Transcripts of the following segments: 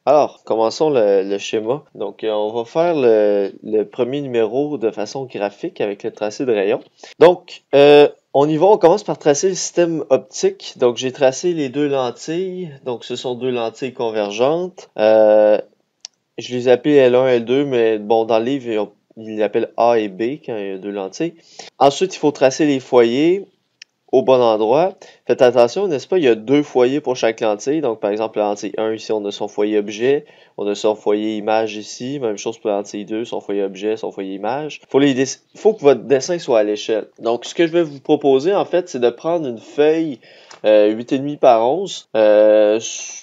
Alors, commençons le schéma. Donc, on va faire le premier numéro de façon graphique avec le tracé de rayon. Donc, on y va, on commence par tracer le système optique. Donc, j'ai tracé les deux lentilles. Donc, ce sont deux lentilles convergentes. Je les appelle L1, L2, mais bon, dans le livre, ils l'appellent A et B quand il y a deux lentilles. Ensuite, il faut tracer les foyers au bon endroit. Faites attention, n'est-ce pas, il y a deux foyers pour chaque lentille. Donc, par exemple, la lentille 1, ici, on a son foyer objet. On a son foyer image ici. Même chose pour la lentille 2, son foyer objet, son foyer image. Faut que votre dessin soit à l'échelle. Donc, ce que je vais vous proposer, en fait, c'est de prendre une feuille 8,5 par 11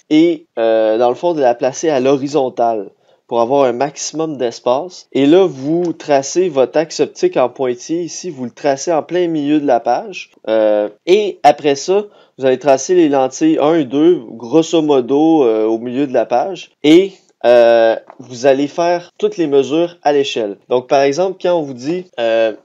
et, dans le fond, de la placer à l'horizontale pour avoir un maximum d'espace. Et là, vous tracez votre axe optique en pointillé ici, vous le tracez en plein milieu de la page. Et après ça, vous allez tracer les lentilles 1 et 2, grosso modo, au milieu de la page. Et vous allez faire toutes les mesures à l'échelle. Donc, par exemple, quand on vous dit que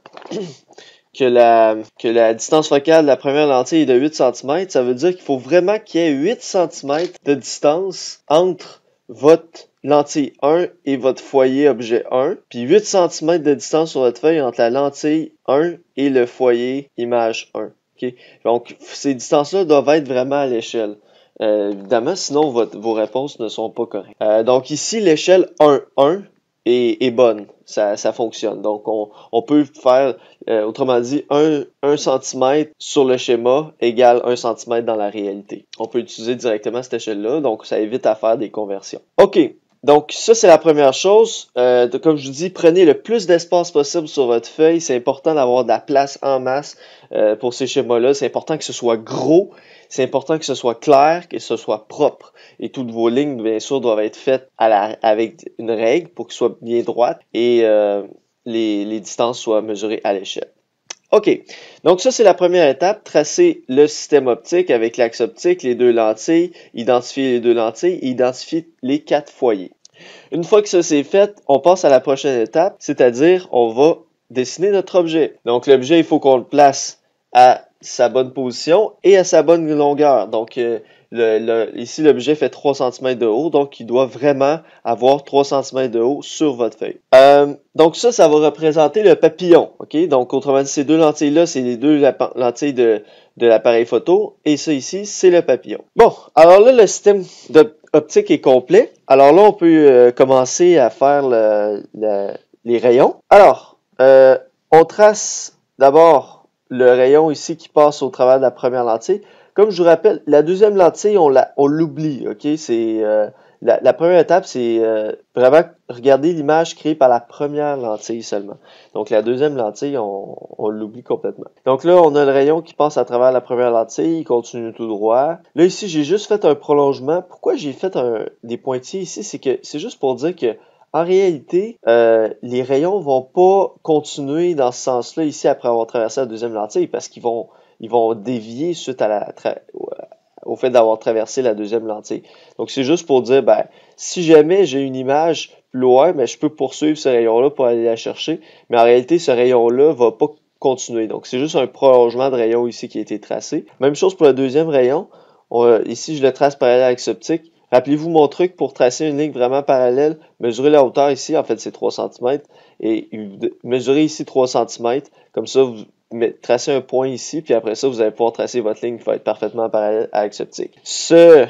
la distance focale de la première lentille est de 8 cm, ça veut dire qu'il faut vraiment qu'il y ait 8 cm de distance entre votre lentille 1 et votre foyer objet 1, puis 8 cm de distance sur votre feuille entre la lentille 1 et le foyer image 1. Okay? Donc, ces distances-là doivent être vraiment à l'échelle. Évidemment, sinon vos réponses ne sont pas correctes. Donc ici, l'échelle 1,1 est bonne. Ça fonctionne. Donc, on peut faire, autrement dit, 1 cm sur le schéma égale 1 cm dans la réalité. On peut utiliser directement cette échelle-là, donc ça évite à faire des conversions. OK. Donc, ça, c'est la première chose. Comme je vous dis, prenez le plus d'espace possible sur votre feuille. C'est important d'avoir de la place en masse pour ces schémas-là. C'est important que ce soit gros. C'est important que ce soit clair, que ce soit propre. Et toutes vos lignes, bien sûr, doivent être faites avec une règle pour qu'elles soient bien droites et les distances soient mesurées à l'échelle. OK. Donc ça, c'est la première étape. Tracer le système optique avec l'axe optique, les deux lentilles, identifier les deux lentilles et identifier les 4 foyers. Une fois que ça c'est fait, on passe à la prochaine étape, c'est-à-dire on va dessiner notre objet. Donc l'objet, il faut qu'on le place à sa bonne position et à sa bonne longueur. Donc ici, l'objet fait 3 cm de haut, donc il doit vraiment avoir 3 cm de haut sur votre feuille. Donc ça va représenter le papillon. Ok. Donc autrement dit, ces deux lentilles-là, c'est les deux lentilles de l'appareil photo. Et ça ici, c'est le papillon. Bon, alors là, le système optique est complet. Alors là, on peut commencer à faire les rayons. Alors, on trace d'abord le rayon ici qui passe au travers de la première lentille. Comme je vous rappelle, la deuxième lentille, on l'oublie, ok? C'est la première étape, c'est vraiment regarder l'image créée par la première lentille seulement. Donc la deuxième lentille, on l'oublie complètement. Donc là, on a le rayon qui passe à travers la première lentille, il continue tout droit. Là ici, j'ai juste fait un prolongement. Pourquoi j'ai fait des pointillés ici? C'est que c'est juste pour dire que en réalité, les rayons vont pas continuer dans ce sens-là ici après avoir traversé la deuxième lentille parce qu'ils vont dévier suite à au fait d'avoir traversé la deuxième lentille. Donc, c'est juste pour dire, si jamais j'ai une image plus loin, je peux poursuivre ce rayon-là pour aller la chercher. Mais en réalité, ce rayon-là va pas continuer. Donc, c'est juste un prolongement de rayon ici qui a été tracé. Même chose pour le deuxième rayon. Ici, je le trace parallèle avec ce optique. Rappelez-vous mon truc pour tracer une ligne vraiment parallèle. Mesurez la hauteur ici, en fait, c'est 3 cm. Et mesurez ici 3 cm. Comme ça, vous tracez un point ici, puis après ça, vous allez pouvoir tracer votre ligne qui va être parfaitement parallèle à l'axe optique. Ce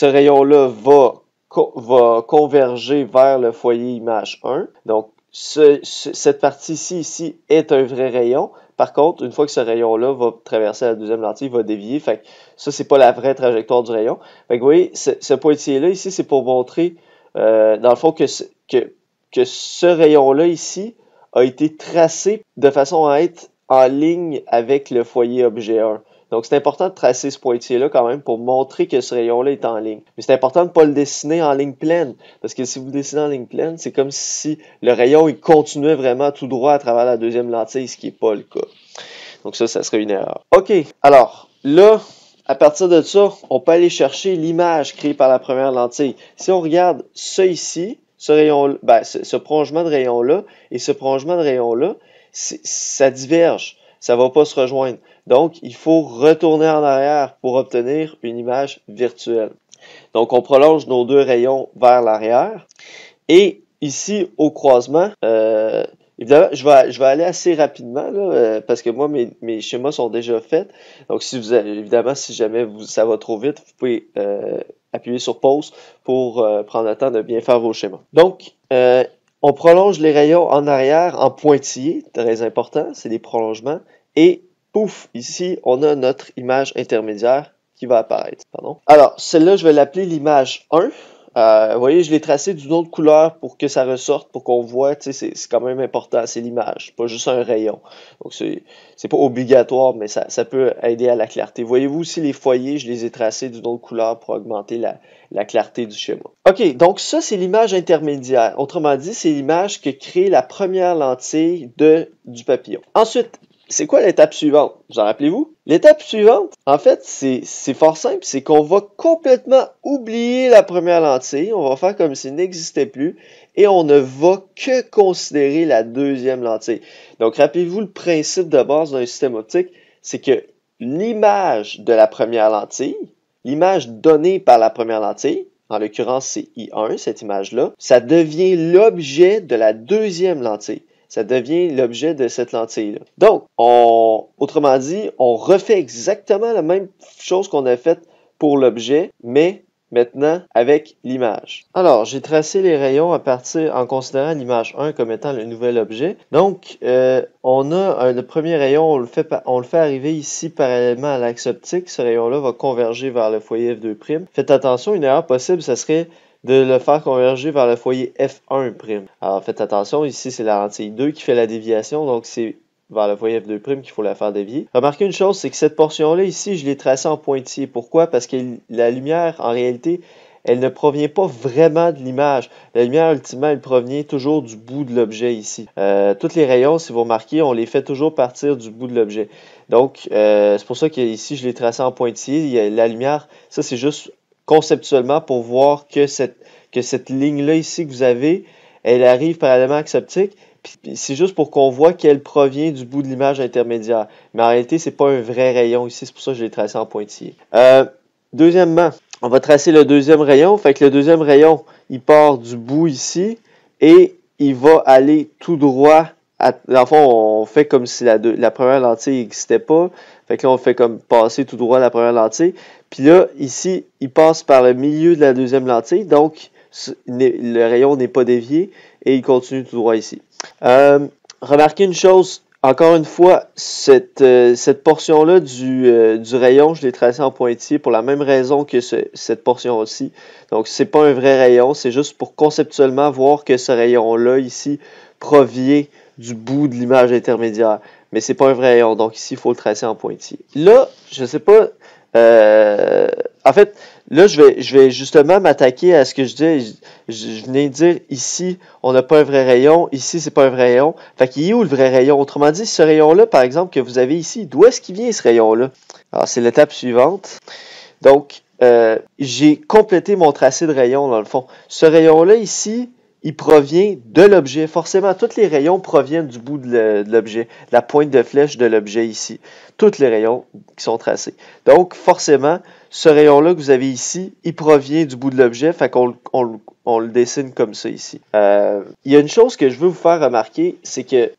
rayon-là va converger vers le foyer image 1. Donc, cette partie-ci ici est un vrai rayon. Par contre, une fois que ce rayon-là va traverser la deuxième lentille, il va dévier. Fait que ça, c'est pas la vraie trajectoire du rayon. Fait que vous voyez, ce pointillé-là ici, c'est pour montrer, dans le fond, que ce rayon-là ici a été tracé de façon à être en ligne avec le foyer objet 1. Donc, c'est important de tracer ce pointillé-là quand même pour montrer que ce rayon-là est en ligne. Mais c'est important de ne pas le dessiner en ligne pleine. Parce que si vous le dessinez en ligne pleine, c'est comme si le rayon il continuait vraiment tout droit à travers la deuxième lentille, ce qui n'est pas le cas. Donc ça serait une erreur. OK, alors là, à partir de ça, on peut aller chercher l'image créée par la première lentille. Si on regarde ça ici, ce rayon, ce prolongement de rayon-là et ce prolongement de rayon-là, ça diverge. Ça va pas se rejoindre. Donc, il faut retourner en arrière pour obtenir une image virtuelle. Donc, on prolonge nos deux rayons vers l'arrière. Et ici, au croisement, évidemment, je vais aller assez rapidement là, parce que moi, mes schémas sont déjà faits. Donc, si vous avez, évidemment, si jamais ça va trop vite, vous pouvez appuyer sur pause pour prendre le temps de bien faire vos schémas. Donc, on prolonge les rayons en arrière en pointillés, très important, c'est des prolongements. Et pouf, ici, on a notre image intermédiaire qui va apparaître. Pardon. Alors, celle-là, je vais l'appeler l'image 1. Vous voyez, je l'ai tracé d'une autre couleur pour que ça ressorte, pour qu'on voit, tu sais, c'est quand même important, c'est l'image, pas juste un rayon. Donc, c'est pas obligatoire, mais ça peut aider à la clarté. Voyez-vous aussi les foyers, je les ai tracés d'une autre couleur pour augmenter la clarté du schéma. OK, donc ça, c'est l'image intermédiaire. Autrement dit, c'est l'image que crée la première lentille du papillon. Ensuite, c'est quoi l'étape suivante? Vous en rappelez-vous? L'étape suivante, en fait, c'est fort simple, c'est qu'on va complètement oublier la première lentille, on va faire comme s'il n'existait plus, et on ne va que considérer la deuxième lentille. Donc, rappelez-vous le principe de base d'un système optique, c'est que l'image de la première lentille, l'image donnée par la première lentille, en l'occurrence c'est I1, cette image-là, ça devient l'objet de la deuxième lentille. Ça devient l'objet de cette lentille-là. Donc, autrement dit, on refait exactement la même chose qu'on a faite pour l'objet, mais maintenant avec l'image. Alors, j'ai tracé les rayons en considérant l'image 1 comme étant le nouvel objet. Donc, on a le premier rayon, on le fait arriver ici parallèlement à l'axe optique. Ce rayon-là va converger vers le foyer F2'. Faites attention, une erreur possible, ça serait de le faire converger vers le foyer F1'. Alors, faites attention, ici, c'est la lentille 2 qui fait la déviation, donc c'est vers le foyer F2' qu'il faut la faire dévier. Remarquez une chose, c'est que cette portion-là, ici, je l'ai tracée en pointillé. Pourquoi? Parce que la lumière, en réalité, elle ne provient pas vraiment de l'image. La lumière, ultimement, elle provient toujours du bout de l'objet ici. Tous les rayons, si vous remarquez, on les fait toujours partir du bout de l'objet. Donc, c'est pour ça qu'ici, je l'ai tracé en pointillé. La lumière, ça, c'est juste conceptuellement pour voir que cette ligne-là ici que vous avez, elle arrive parallèlement à l'axe optique. Puis c'est juste pour qu'on voit qu'elle provient du bout de l'image intermédiaire. Mais en réalité, c'est pas un vrai rayon ici, c'est pour ça que je l'ai tracé en pointillé. Deuxièmement, on va tracer le deuxième rayon. Fait que le deuxième rayon, il part du bout ici et il va aller tout droit. Dans le fond, on fait comme si la première lentille n'existait pas. Fait que là, on fait comme passer tout droit la première lentille. Puis là, ici, il passe par le milieu de la deuxième lentille. Donc, le rayon n'est pas dévié et il continue tout droit ici. Remarquez une chose, encore une fois, cette portion-là du rayon, je l'ai tracé en pointillé pour la même raison que cette portion-ci. Donc, c'est pas un vrai rayon, c'est juste pour conceptuellement voir que ce rayon-là ici provient du bout de l'image intermédiaire. Mais c'est pas un vrai rayon, donc ici, il faut le tracer en pointillé. Là, je sais pas... en fait, là, je vais justement m'attaquer à ce que je disais. Je venais de dire ici, on n'a pas un vrai rayon. Ici, c'est pas un vrai rayon. Fait qu'il est où le vrai rayon? Autrement dit, ce rayon-là, par exemple, que vous avez ici, d'où est-ce qu'il vient ce rayon-là? Alors, c'est l'étape suivante. Donc, j'ai complété mon tracé de rayon, dans le fond. Ce rayon-là, ici, il provient de l'objet. Forcément, tous les rayons proviennent du bout de l'objet, de la pointe de flèche de l'objet ici. Tous les rayons qui sont tracés. Donc, forcément, ce rayon-là que vous avez ici, il provient du bout de l'objet, fait qu'on le dessine comme ça ici. Il y a une chose que je veux vous faire remarquer, c'est que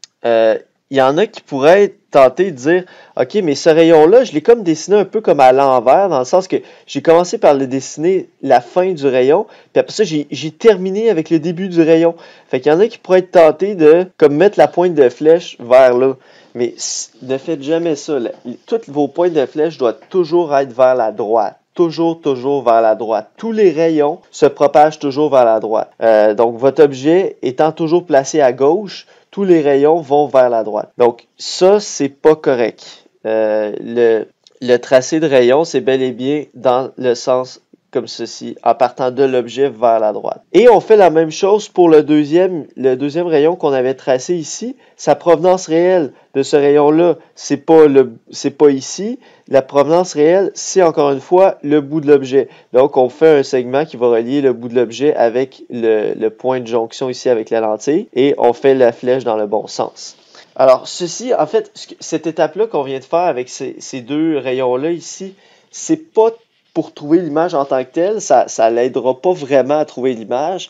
il y en a qui pourraient être tentés de dire « Ok, mais ce rayon-là, je l'ai comme dessiné un peu comme à l'envers, dans le sens que j'ai commencé par le dessiner la fin du rayon, puis après ça, j'ai terminé avec le début du rayon. » Fait qu'il y en a qui pourraient être tentés de comme mettre la pointe de flèche vers là. Mais ne faites jamais ça. Toutes vos pointes de flèche doivent toujours être vers la droite. Toujours vers la droite. Tous les rayons se propagent toujours vers la droite. Donc, votre objet étant toujours placé à gauche, tous les rayons vont vers la droite. Donc, ça, c'est pas correct. Le tracé de rayon, c'est bel et bien dans le sens comme ceci, en partant de l'objet vers la droite. Et on fait la même chose pour le deuxième rayon qu'on avait tracé ici. Sa provenance réelle de ce rayon-là, c'est pas ici. La provenance réelle, c'est encore une fois le bout de l'objet. Donc, on fait un segment qui va relier le bout de l'objet avec le point de jonction ici avec la lentille et on fait la flèche dans le bon sens. Alors, ceci, en fait, cette étape-là qu'on vient de faire avec ces deux rayons-là ici, c'est pas pour trouver l'image en tant que telle, ça l'aidera pas vraiment à trouver l'image,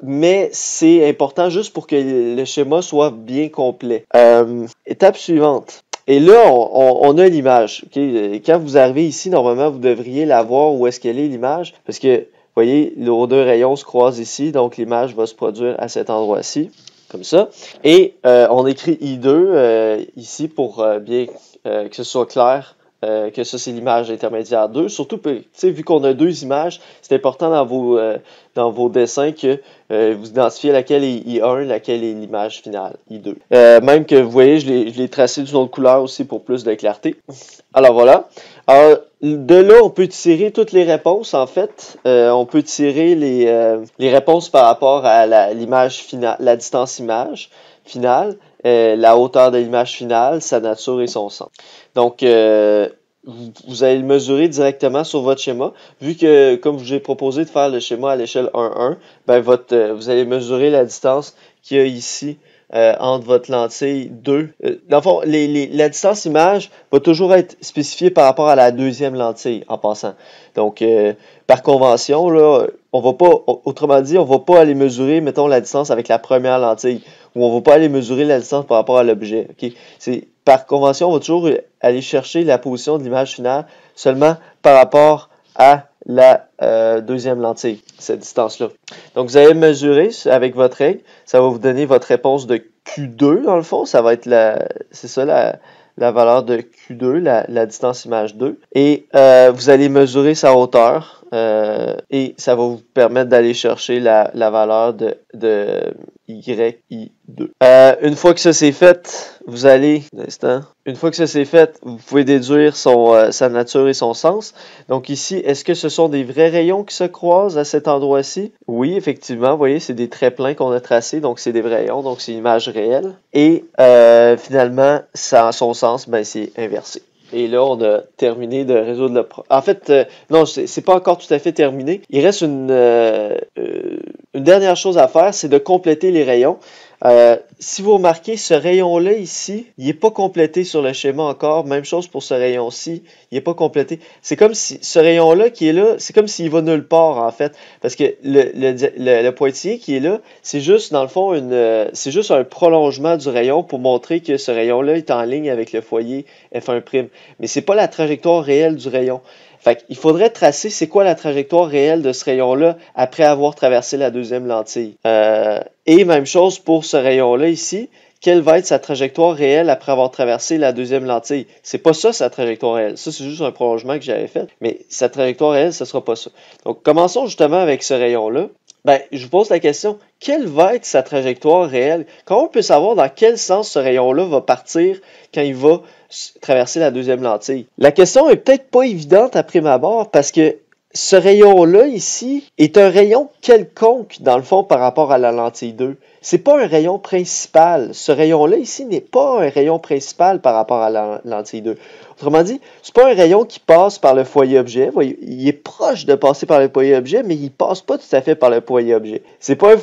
mais c'est important juste pour que le schéma soit bien complet. Étape suivante. Et là, on a l'image. Okay? Quand vous arrivez ici, normalement, vous devriez la voir où est-ce qu'elle est l'image, parce que, vous voyez, nos deux rayons se croisent ici, donc l'image va se produire à cet endroit-ci, comme ça. Et on écrit I2 ici pour bien que ce soit clair. Que ça, c'est l'image intermédiaire 2. Surtout, vu qu'on a deux images, c'est important dans vos dessins que vous identifiez laquelle est I1, laquelle est l'image finale, I2. Même que vous voyez, je l'ai tracé d'une autre couleur aussi pour plus de clarté. Alors voilà. Alors, de là, on peut tirer toutes les réponses, en fait. On peut tirer les réponses par rapport à l'image finale, la distance image finale. La hauteur de l'image finale, sa nature et son sens. Donc, vous allez le mesurer directement sur votre schéma. Vu que, comme je vous ai proposé de faire le schéma à l'échelle 1-1, ben vous allez mesurer la distance qu'il y a ici entre votre lentille 2. Dans le fond, la distance image va toujours être spécifiée par rapport à la deuxième lentille, en passant. Donc, par convention, là, on va pas, autrement dit, on va pas aller mesurer, mettons, la distance avec la première lentille, ou on va pas aller mesurer la distance par rapport à l'objet. Okay? Par convention, on va toujours aller chercher la position de l'image finale seulement par rapport à la deuxième lentille, cette distance-là. Donc, vous allez mesurer avec votre règle. Ça va vous donner votre réponse de Q2, dans le fond. Ça va être la valeur de Q2, la distance image 2. Et vous allez mesurer sa hauteur. Et ça va vous permettre d'aller chercher la valeur de YI2. Une fois que ça c'est fait, une fois que ça c'est fait, vous pouvez déduire sa nature et son sens. Donc ici, est-ce que ce sont des vrais rayons qui se croisent à cet endroit-ci? Oui, effectivement, vous voyez, c'est des traits pleins qu'on a tracés, donc c'est des vrais rayons, donc c'est une image réelle. Et finalement, son sens, ben c'est inversé. Et là, on a terminé de résoudre le problème. En fait, non, c'est pas encore tout à fait terminé. Il reste une dernière chose à faire, c'est de compléter les rayons. Si vous remarquez, ce rayon-là ici, il n'est pas complété sur le schéma encore. Même chose pour ce rayon-ci, il n'est pas complété. C'est comme si ce rayon-là qui est là, c'est comme s'il va nulle part en fait. Parce que le pointillé qui est là, c'est juste dans le fond c'est juste un prolongement du rayon pour montrer que ce rayon-là est en ligne avec le foyer F1'. Mais c'est pas la trajectoire réelle du rayon. Fait qu'il faudrait tracer c'est quoi la trajectoire réelle de ce rayon-là après avoir traversé la deuxième lentille. Et même chose pour ce rayon-là ici. Quelle va être sa trajectoire réelle après avoir traversé la deuxième lentille? C'est pas ça sa trajectoire réelle. Ça, c'est juste un prolongement que j'avais fait. Mais sa trajectoire réelle, ce sera pas ça. Donc, commençons justement avec ce rayon-là. Ben, je vous pose la question, quelle va être sa trajectoire réelle? Comment on peut savoir dans quel sens ce rayon-là va partir quand il va traverser la deuxième lentille? La question est peut-être pas évidente à prime abord parce que ce rayon-là ici est un rayon quelconque dans le fond par rapport à la lentille 2. C'est pas un rayon principal. Ce rayon-là ici n'est pas un rayon principal par rapport à la lentille 2. Autrement dit, c'est pas un rayon qui passe par le foyer objet. Il est proche de passer par le foyer objet, mais il passe pas tout à fait par le foyer objet. C'est pas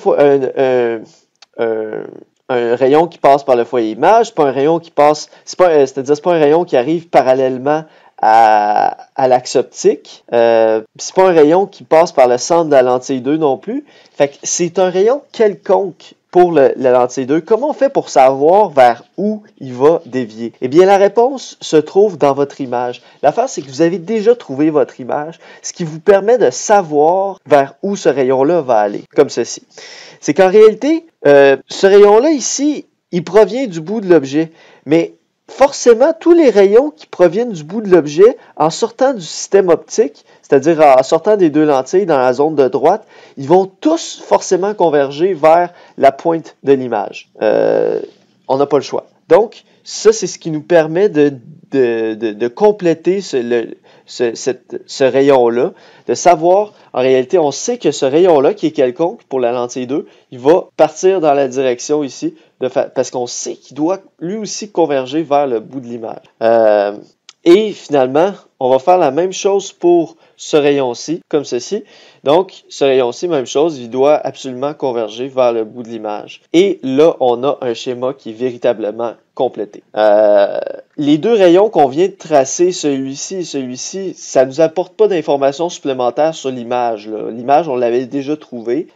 un rayon qui passe par le foyer image, c'est pas un rayon qui passe, c'est pas un rayon qui arrive parallèlement à l'axe optique. C'est pas un rayon qui passe par le centre de la lentille 2 non plus. Fait que c'est un rayon quelconque pour la lentille 2. Comment on fait pour savoir vers où il va dévier? Eh bien, la réponse se trouve dans votre image. L'affaire, c'est que vous avez déjà trouvé votre image, ce qui vous permet de savoir vers où ce rayon-là va aller, comme ceci. C'est qu'en réalité, ce rayon-là ici, il provient du bout de l'objet, mais forcément, tous les rayons qui proviennent du bout de l'objet, en sortant du système optique, c'est-à-dire en sortant des deux lentilles dans la zone de droite, ils vont tous forcément converger vers la pointe de l'image. On n'a pas le choix. Donc, ça, c'est ce qui nous permet de compléter ce rayon-là, de savoir, en réalité, on sait que ce rayon-là, qui est quelconque pour la lentille 2, il va partir dans la direction ici, parce qu'on sait qu'il doit lui aussi converger vers le bout de l'image. Et finalement, on va faire la même chose pour ce rayon-ci, comme ceci. Donc, ce rayon-ci, même chose, il doit absolument converger vers le bout de l'image. Et là, on a un schéma qui est véritablement compléter. Les deux rayons qu'on vient de tracer, celui-ci et celui-ci, ça nous apporte pas d'informations supplémentaires sur l'image. L'image, on l'avait déjà trouvée.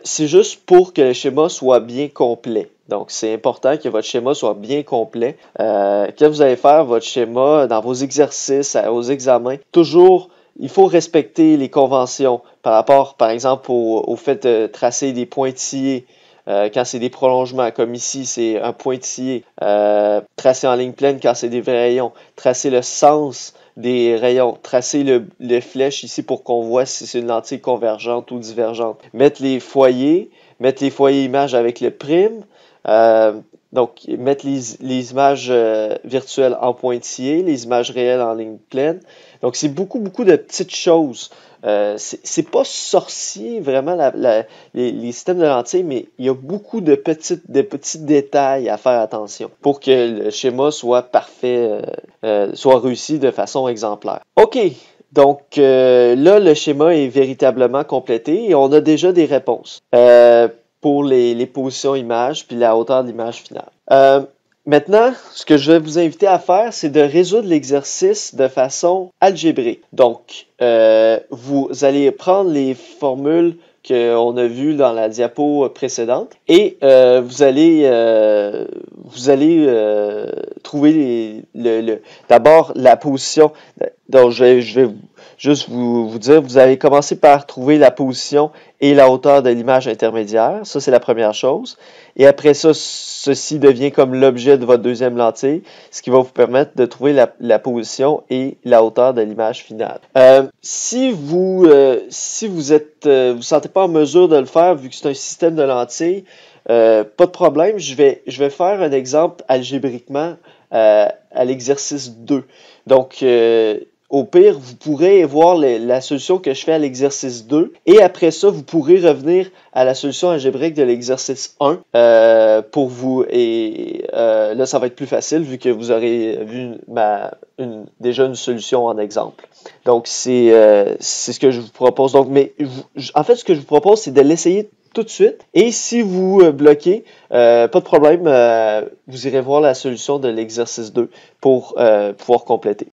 C'est juste pour que le schéma soit bien complet. Donc, c'est important que votre schéma soit bien complet. Quand vous allez faire votre schéma dans vos exercices, aux examens, toujours, il faut respecter les conventions par rapport, par exemple, au fait de tracer des pointillés. Quand c'est des prolongements, comme ici, c'est un pointillé. Tracer en ligne pleine quand c'est des vrais rayons. Tracer le sens des rayons. Tracer le flèche ici pour qu'on voit si c'est une lentille convergente ou divergente. Mettre les foyers images avec le prime. Donc, mettre les images virtuelles en pointillé, les images réelles en ligne pleine. Donc, c'est beaucoup de petites choses. C'est pas sorcier vraiment les systèmes de lentilles, mais il y a beaucoup de petits détails à faire attention pour que le schéma soit parfait, soit réussi de façon exemplaire. OK. Donc là, le schéma est véritablement complété et on a déjà des réponses pour les positions images puis la hauteur de l'image finale. Maintenant, ce que je vais vous inviter à faire, c'est de résoudre l'exercice de façon algébrique. Donc, vous allez prendre les formules qu'on a vues dans la diapo précédente et vous allez trouver d'abord la position. Donc, je vais juste vous dire, vous allez commencer par trouver la position et la hauteur de l'image intermédiaire. Ça, c'est la première chose. Et après ça, ceci devient comme l'objet de votre deuxième lentille, ce qui va vous permettre de trouver la position et la hauteur de l'image finale. Si vous sentez pas en mesure de le faire, vu que c'est un système de lentilles, pas de problème. Je vais faire un exemple algébriquement à l'exercice 2. Donc, au pire, vous pourrez voir la solution que je fais à l'exercice 2 et après ça, vous pourrez revenir à la solution algébrique de l'exercice 1 pour vous. Et là, ça va être plus facile vu que vous aurez vu déjà une solution en exemple. Donc, c'est ce que je vous propose. Donc, en fait, ce que je vous propose, c'est de l'essayer tout de suite. Et si vous bloquez, pas de problème, vous irez voir la solution de l'exercice 2 pour pouvoir compléter.